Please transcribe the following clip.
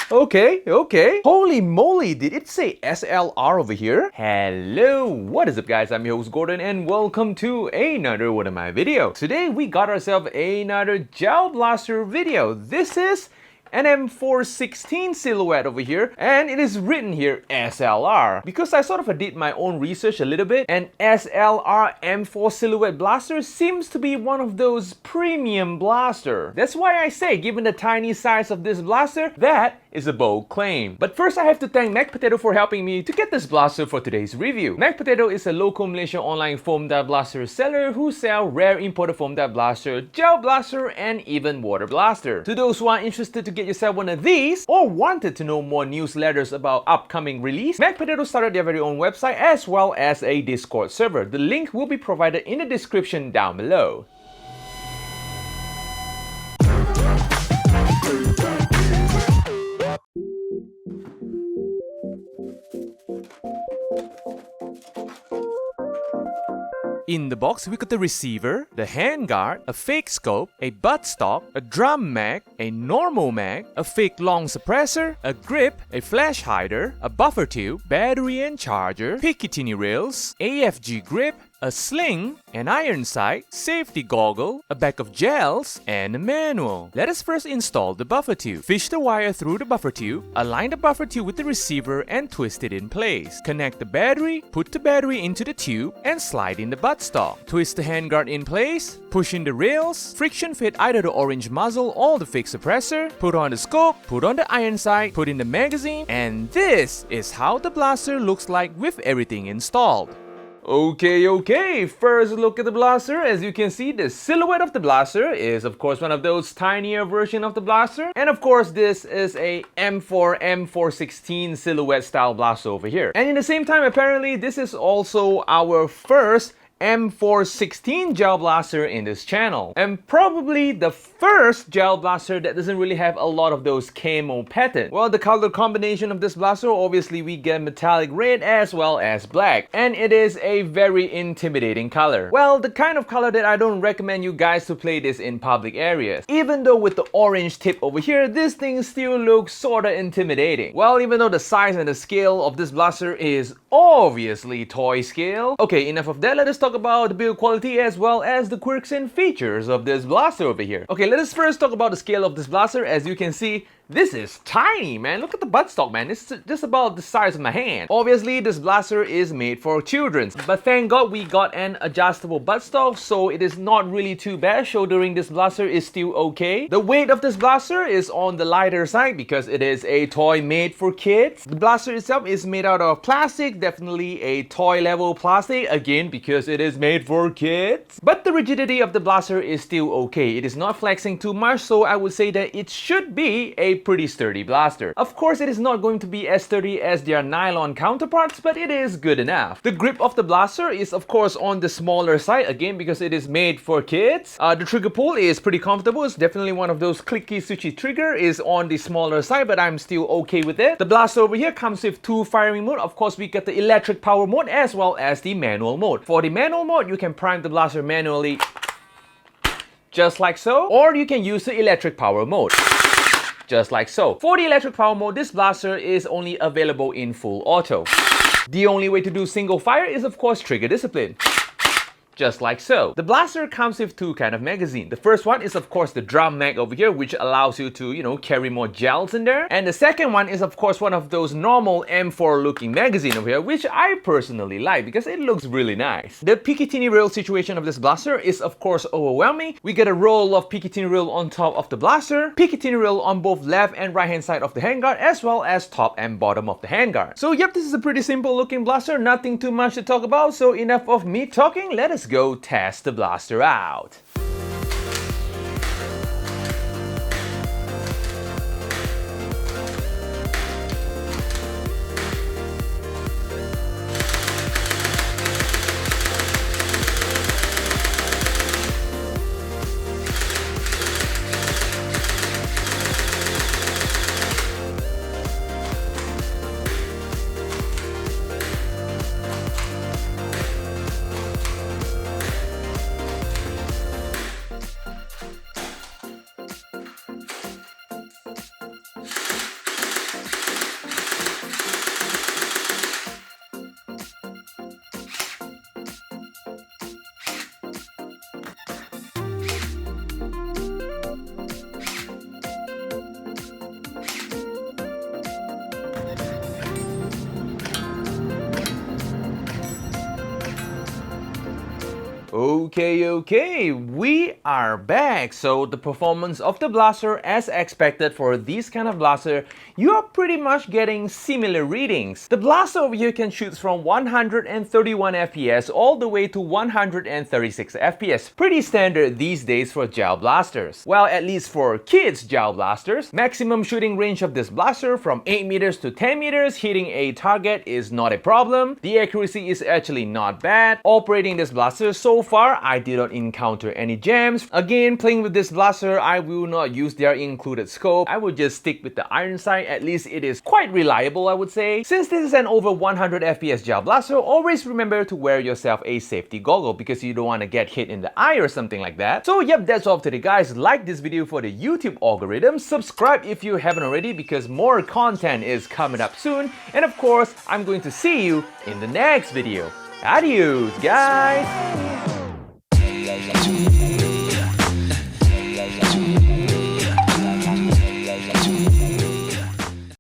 Okay. Holy moly, did it say SLR over here? Hello, what is up guys? I'm your host Gordon and welcome to another one of my videos. Today we got ourselves another gel blaster video. This is an M416 silhouette over here, and it is written here SLR because I sort of did my own research a little bit, and SLR M4 silhouette blaster seems to be one of those premium blaster. That's why I say, given the tiny size of this blaster, that is a bold claim. But first I have to thank Mac Potato for helping me to get this blaster for today's review. Mac Potato is a local Malaysian online foam dye blaster seller who sell rare imported foam dye blaster, gel blaster, and even water blaster. To those who are interested to get yourself one of these or wanted to know more newsletters about upcoming release, Mac Potato started their very own website as well as a Discord server. The link will be provided in the description down below. In the box, we got the receiver, the handguard, a fake scope, a buttstock, a drum mag, a normal mag, a fake long suppressor, a grip, a flash hider, a buffer tube, battery and charger, Picatinny rails, AFG grip, a sling, an iron sight, safety goggle, a bag of gels, and a manual. Let us first install the buffer tube. Fish the wire through the buffer tube, align the buffer tube with the receiver and twist it in place. Connect the battery, put the battery into the tube, and slide in the buttstock. Twist the handguard in place, push in the rails, friction fit either the orange muzzle or the fake suppressor, put on the scope, put on the iron sight, put in the magazine, and this is how the blaster looks like with everything installed. Okay, first look at the blaster. As you can see, the silhouette of the blaster is of course one of those tinier version of the blaster, and of course this is a M416 silhouette style blaster over here. And in the same time, apparently this is also our first M416 gel blaster in this channel, and probably the first gel blaster that doesn't really have a lot of those camo pattern. Well, the color combination of this blaster, obviously we get metallic red as well as black, and it is a very intimidating color. Well, the kind of color that I don't recommend you guys to play this in public areas. Even though with the orange tip over here, this thing still looks sorta intimidating. Well, even though the size and the scale of this blaster is obviously toy scale. Okay, enough of that. Let us talk about the build quality as well as the quirks and features of this blaster over here. Okay, let us first talk about the scale of this blaster. As you can see, this is tiny, man. Look at the buttstock, man. It's just about the size of my hand. Obviously, this blaster is made for children, but thank God we got an adjustable buttstock, so it is not really too bad. Shouldering this blaster is still okay. The weight of this blaster is on the lighter side because it is a toy made for kids. The blaster itself is made out of plastic, definitely a toy level plastic, again because it is made for kids. But the rigidity of the blaster is still okay. It is not flexing too much, so I would say that it should be a pretty sturdy blaster. Of course, it is not going to be as sturdy as their nylon counterparts, but it is good enough. The grip of the blaster is of course on the smaller side, again because it is made for kids. The trigger pull is pretty comfortable. It's definitely one of those clicky switchy trigger, is on the smaller side, but I'm still okay with it. The blaster over here comes with two firing mode. Of course, we get the electric power mode as well as the manual mode. For the manual mode, you can prime the blaster manually just like so, or you can use the electric power mode just like so. For the electric power mode, this blaster is only available in full auto. The only way to do single fire is of course trigger discipline. Just like so. The blaster comes with two kind of magazine. The first one is of course the drum mag over here, which allows you to, carry more gels in there. And the second one is of course one of those normal M4 looking magazine over here, which I personally like because it looks really nice. The Picatinny rail situation of this blaster is of course overwhelming. We get a roll of Picatinny rail on top of the blaster, Picatinny rail on both left and right hand side of the handguard, as well as top and bottom of the handguard. So yep, this is a pretty simple looking blaster, nothing too much to talk about, so enough of me talking, let us go test the blaster out. Okay, we are back. So the performance of the blaster, as expected for this kind of blaster, you are pretty much getting similar readings. The blaster over here can shoot from 131 FPS all the way to 136 FPS. Pretty standard these days for gel blasters. Well, at least for kids gel blasters. Maximum shooting range of this blaster from 8 meters to 10 meters, hitting a target is not a problem. The accuracy is actually not bad. Operating this blaster so far, I did not encounter any jams. Again, playing with this blaster, I will not use their included scope. I will just stick with the iron sight. At least it is quite reliable, I would say. Since this is an over 100 FPS gel blaster, always remember to wear yourself a safety goggle because you don't want to get hit in the eye or something like that. So yep, that's all for today guys. Like this video for the YouTube algorithm. Subscribe if you haven't already because more content is coming up soon. And of course, I'm going to see you in the next video. Adios, guys!